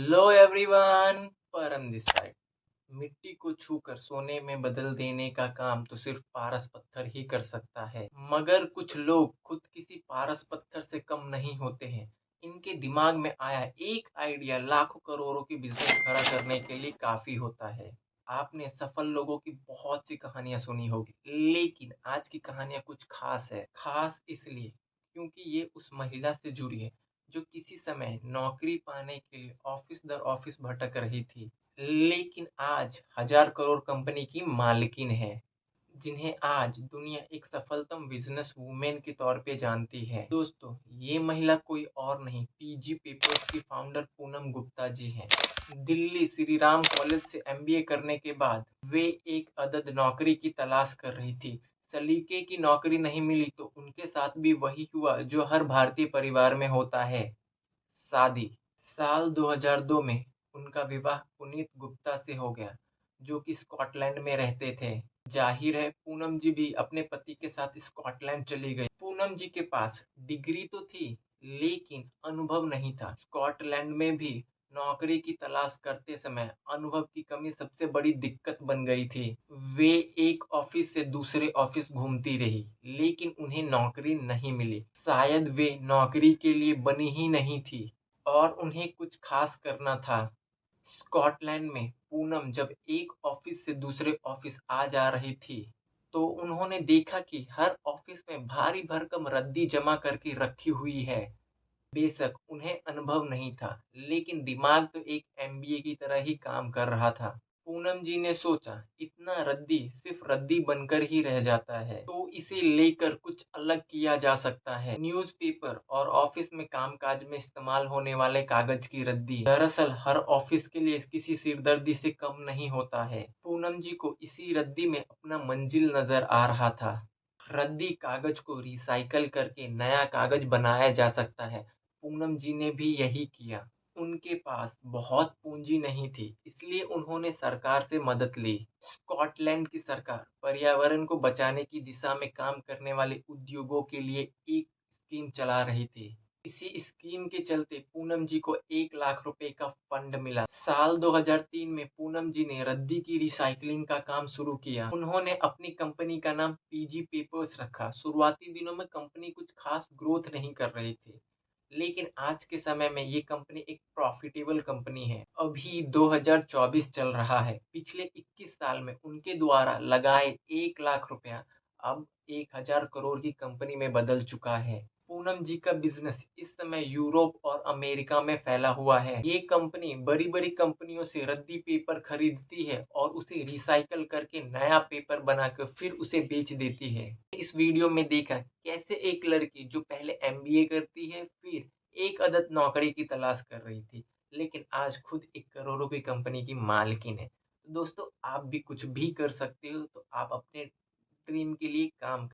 Hello everyone, परम this side. मिट्टी को छूकर सोने में बदल देने का काम तो सिर्फ पारस पत्थर ही कर सकता है, मगर कुछ लोग खुद किसी पारस पत्थर से कम नहीं होते हैं। इनके दिमाग में आया एक आइडिया लाखों करोड़ों की बिजनेस खड़ा करने के लिए काफी होता है। आपने सफल लोगों की बहुत सी कहानियां सुनी होगी, लेकिन आज की कहानियां कुछ खास है। खास इसलिए क्योंकि ये उस महिला से जुड़ी है जो किसी समय नौकरी पाने के लिए ऑफिस दर ऑफिस भटक रही थी, लेकिन आज हजार करोड़ कंपनी की मालकिन है, जिन्हें आज दुनिया एक सफलतम बिजनेस वुमेन के तौर पे जानती है। दोस्तों, ये महिला कोई और नहीं, पीजी पेपर्स की फाउंडर पूनम गुप्ता जी हैं। दिल्ली श्री राम कॉलेज से एमबीए करने के बाद वे एक अदद नौकरी की तलाश कर रही थी। सलीके की नौकरी नहीं मिली तो उनके साथ भी वही हुआ जो हर भारतीय परिवार में होता है, शादी। साल 2002 में उनका विवाह पुनीत गुप्ता से हो गया, जो कि स्कॉटलैंड में रहते थे। जाहिर है पूनम जी भी अपने पति के साथ स्कॉटलैंड चली गई। पूनम जी के पास डिग्री तो थी, लेकिन अनुभव नहीं था। स्कॉटलैंड में भी नौकरी की तलाश करते समय अनुभव की कमी सबसे बड़ी दिक्कत बन गई थी। वे एक ऑफिस से दूसरे ऑफिस घूमती रही, लेकिन उन्हें नौकरी नहीं मिली। शायद वे नौकरी के लिए बनी ही नहीं थी और उन्हें कुछ खास करना था। स्कॉटलैंड में पूनम जब एक ऑफिस से दूसरे ऑफिस आ जा रही थी, तो उन्होंने देखा कि हर ऑफिस में भारी भरकम रद्दी जमा करके रखी हुई है। बेशक उन्हें अनुभव नहीं था, लेकिन दिमाग तो एक एमबीए की तरह ही काम कर रहा था। पूनम जी ने सोचा, इतना रद्दी सिर्फ रद्दी बनकर ही रह जाता है, तो इसे लेकर कुछ अलग किया जा सकता है। न्यूज़पेपर और ऑफिस में कामकाज में इस्तेमाल होने वाले कागज की रद्दी दरअसल हर ऑफिस के लिए किसी सिरदर्दी से कम नहीं होता है। पूनम जी को इसी रद्दी में अपना मंजिल नजर आ रहा था। रद्दी कागज को रिसाइकल करके नया कागज बनाया जा सकता है। पूनम जी ने भी यही किया। उनके पास बहुत पूंजी नहीं थी, इसलिए उन्होंने सरकार से मदद ली। स्कॉटलैंड की सरकार पर्यावरण को बचाने की दिशा में काम करने वाले उद्योगों के लिए एक स्कीम चला रही थी। इसी स्कीम के चलते पूनम जी को 1 लाख रुपए का फंड मिला। साल 2003 में पूनम जी ने रद्दी की रिसाइकलिंग का काम शुरू किया। उन्होंने अपनी कंपनी का नाम पीजी पेपर्स रखा। शुरुआती दिनों में कंपनी कुछ खास ग्रोथ नहीं कर रही थी, लेकिन आज के समय में ये कंपनी एक प्रॉफिटेबल कंपनी है। अभी 2024 चल रहा है। पिछले 21 साल में उनके द्वारा लगाए 1 लाख रुपया अब 1000 करोड़ की कंपनी में बदल चुका है। पूनम जी का बिजनेस इस समय यूरोप और अमेरिका में फैला हुआ है। ये कंपनी बड़ी-बड़ी कंपनियों से रद्दी पेपर खरीदती है और उसे रिसाइकल करके नया पेपर बनाकर फिर उसे बेच देती है। इस वीडियो में देखा कैसे एक लड़की जो पहले एमबीए करती है, फिर एक अदद नौकरी की तलाश कर रही थी, लेकिन आज खुद एक करोड़ों की कंपनी की मालकिन है। तो दोस्तों, आप भी कुछ भी कर सकते हो, तो आप अपने ड्रीम के लिए काम